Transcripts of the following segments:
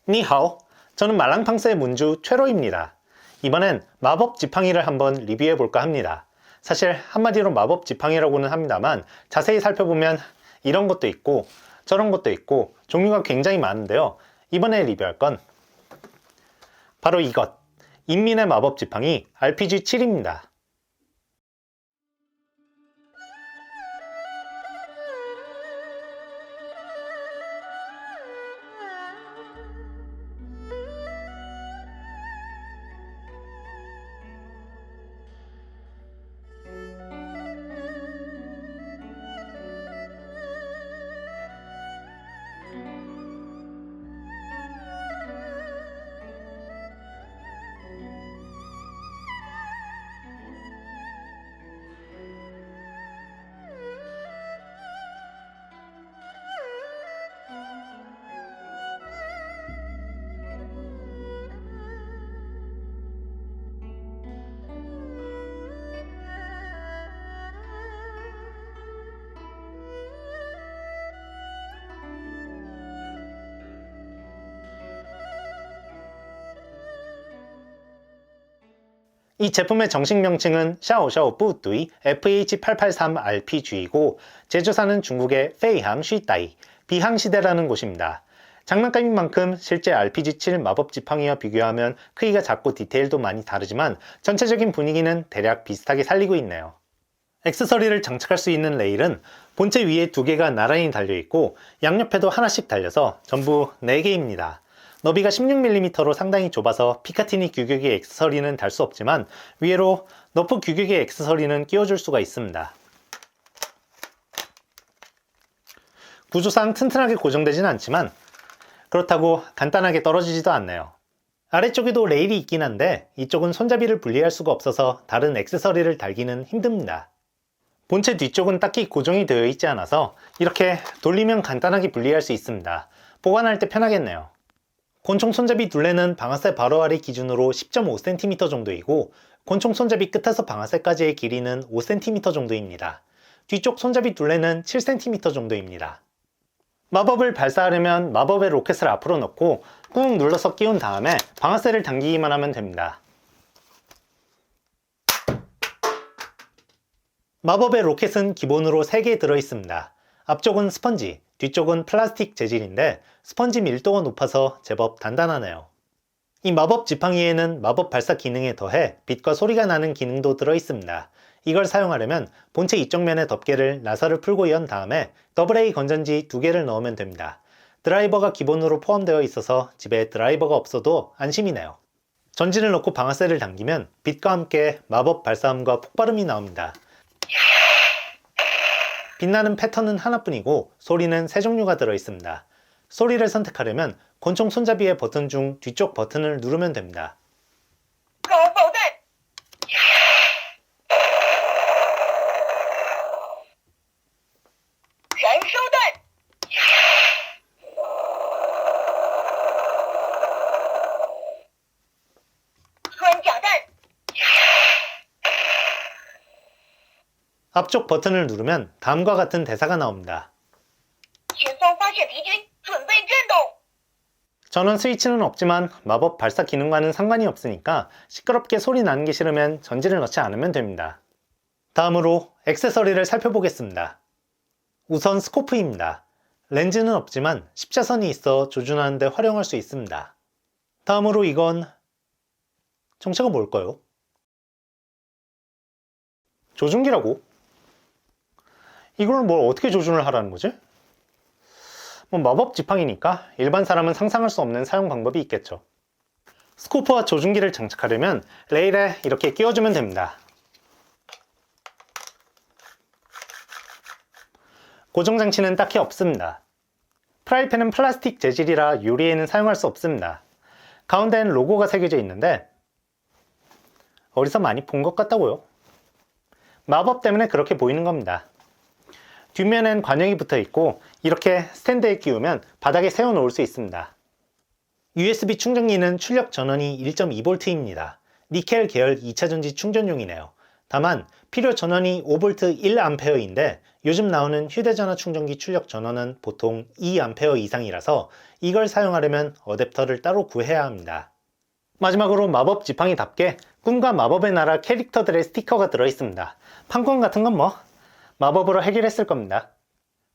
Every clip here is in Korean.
니하오, 저는 말랑팡스의 문주 최로입니다. 이번엔 마법 지팡이를 한번 리뷰해 볼까 합니다. 사실 한마디로 마법 지팡이라고는 합니다만 자세히 살펴보면 이런 것도 있고 저런 것도 있고 종류가 굉장히 많은데요. 이번에 리뷰할 건 바로 이것, 인민의 마법 지팡이 RPG7입니다. 이 제품의 정식 명칭은 샤오샤오 뿌뚜이 FH883RPG이고 제조사는 중국의 페이항 쉬따이 비항시대라는 곳입니다. 장난감인 만큼 실제 RPG7 마법 지팡이와 비교하면 크기가 작고 디테일도 많이 다르지만 전체적인 분위기는 대략 비슷하게 살리고 있네요. 액세서리를 장착할 수 있는 레일은 본체 위에 2개가 나란히 달려있고 양옆에도 하나씩 달려서 전부 4개입니다. 너비가 16mm로 상당히 좁아서 피카티니 규격의 액세서리는 달 수 없지만 위로 너프 규격의 액세서리는 끼워줄 수가 있습니다. 구조상 튼튼하게 고정되진 않지만 그렇다고 간단하게 떨어지지도 않네요. 아래쪽에도 레일이 있긴 한데 이쪽은 손잡이를 분리할 수가 없어서 다른 액세서리를 달기는 힘듭니다. 본체 뒤쪽은 딱히 고정이 되어 있지 않아서 이렇게 돌리면 간단하게 분리할 수 있습니다. 보관할 때 편하겠네요. 권총 손잡이 둘레는 방아쇠 바로 아래 기준으로 10.5cm 정도이고 권총 손잡이 끝에서 방아쇠까지의 길이는 5cm 정도입니다. 뒤쪽 손잡이 둘레는 7cm 정도입니다. 마법을 발사하려면 마법의 로켓을 앞으로 넣고 꾹 눌러서 끼운 다음에 방아쇠를 당기기만 하면 됩니다. 마법의 로켓은 기본으로 3개 들어있습니다. 앞쪽은 스펀지, 뒤쪽은 플라스틱 재질인데 스펀지 밀도가 높아서 제법 단단하네요. 이 마법 지팡이에는 마법 발사 기능에 더해 빛과 소리가 나는 기능도 들어있습니다. 이걸 사용하려면 본체 이쪽 면의 덮개를 나사를 풀고 연 다음에 AA 건전지 2개를 넣으면 됩니다. 드라이버가 기본으로 포함되어 있어서 집에 드라이버가 없어도 안심이네요. 전지를 넣고 방아쇠를 당기면 빛과 함께 마법 발사음과 폭발음이 나옵니다. 빛나는 패턴은 하나뿐이고 소리는 3종류가 들어있습니다. 소리를 선택하려면 권총 손잡이의 버튼 중 뒤쪽 버튼을 누르면 됩니다. 앞쪽 버튼을 누르면 다음과 같은 대사가 나옵니다. 전원 스위치는 없지만 마법 발사 기능과는 상관이 없으니까 시끄럽게 소리 나는 게 싫으면 전지를 넣지 않으면 됩니다. 다음으로 액세서리를 살펴보겠습니다. 우선 스코프입니다. 렌즈는 없지만 십자선이 있어 조준하는 데 활용할 수 있습니다. 다음으로 이건 정체가 뭘까요? 조준기라고? 이걸 뭘 어떻게 조준을 하라는 거지? 마법 지팡이니까 일반 사람은 상상할 수 없는 사용 방법이 있겠죠. 스코프와 조준기를 장착하려면 레일에 이렇게 끼워주면 됩니다. 고정장치는 딱히 없습니다. 프라이팬은 플라스틱 재질이라 유리에는 사용할 수 없습니다. 가운데엔 로고가 새겨져 있는데 어디서 많이 본 것 같다고요? 마법 때문에 그렇게 보이는 겁니다. 뒷면엔 관형이 붙어 있고 이렇게 스탠드에 끼우면 바닥에 세워 놓을 수 있습니다. USB 충전기는 출력 전원이 1.2V입니다. 니켈 계열 2차 전지 충전용이네요. 다만 필요 전원이 5V 1A인데 요즘 나오는 휴대전화 충전기 출력 전원은 보통 2A 이상이라서 이걸 사용하려면 어댑터를 따로 구해야 합니다. 마지막으로 마법 지팡이답게 꿈과 마법의 나라 캐릭터들의 스티커가 들어있습니다. 판권 같은 건 뭐 마법으로 해결했을 겁니다.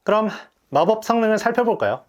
그럼 마법 성능을 살펴볼까요?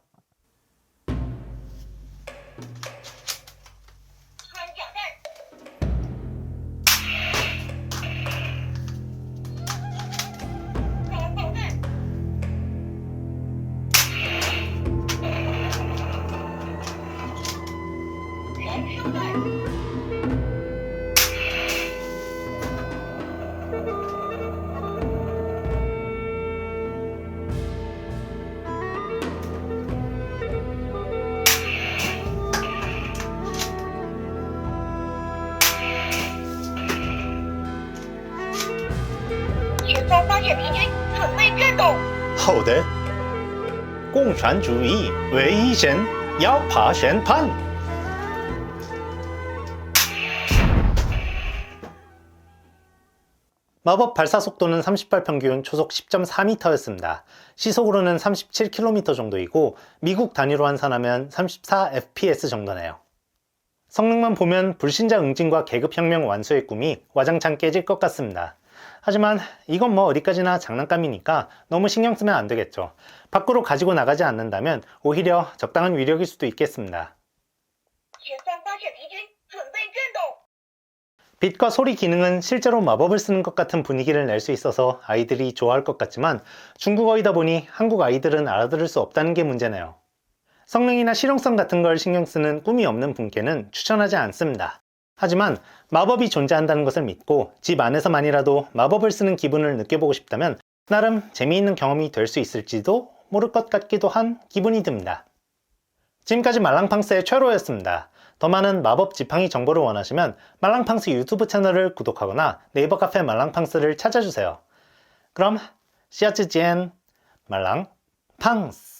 好的，共产主义唯一神要爬审判。 마법 발사 속도는 38 평균 초속 10.4m였습니다. 시속으로는 37km 정도이고 미국 단위로 환산하면 34 fps 정도네요. 성능만 보면 불신자 응징과 계급혁명 완수의 꿈이 와장창 깨질 것 같습니다. 하지만 이건 뭐 어디까지나 장난감이니까 너무 신경 쓰면 안 되겠죠. 밖으로 가지고 나가지 않는다면 오히려 적당한 위력일 수도 있겠습니다. 빛과 소리 기능은 실제로 마법을 쓰는 것 같은 분위기를 낼 수 있어서 아이들이 좋아할 것 같지만 중국어이다 보니 한국 아이들은 알아들을 수 없다는 게 문제네요. 성능이나 실용성 같은 걸 신경 쓰는 꿈이 없는 분께는 추천하지 않습니다. 하지만 마법이 존재한다는 것을 믿고 집 안에서만이라도 마법을 쓰는 기분을 느껴보고 싶다면 나름 재미있는 경험이 될 수 있을지도 모를 것 같기도 한 기분이 듭니다. 지금까지 말랑팡스의 최로였습니다. 더 많은 마법 지팡이 정보를 원하시면 말랑팡스 유튜브 채널을 구독하거나 네이버 카페 말랑팡스를 찾아주세요. 그럼 下次见 말랑팡스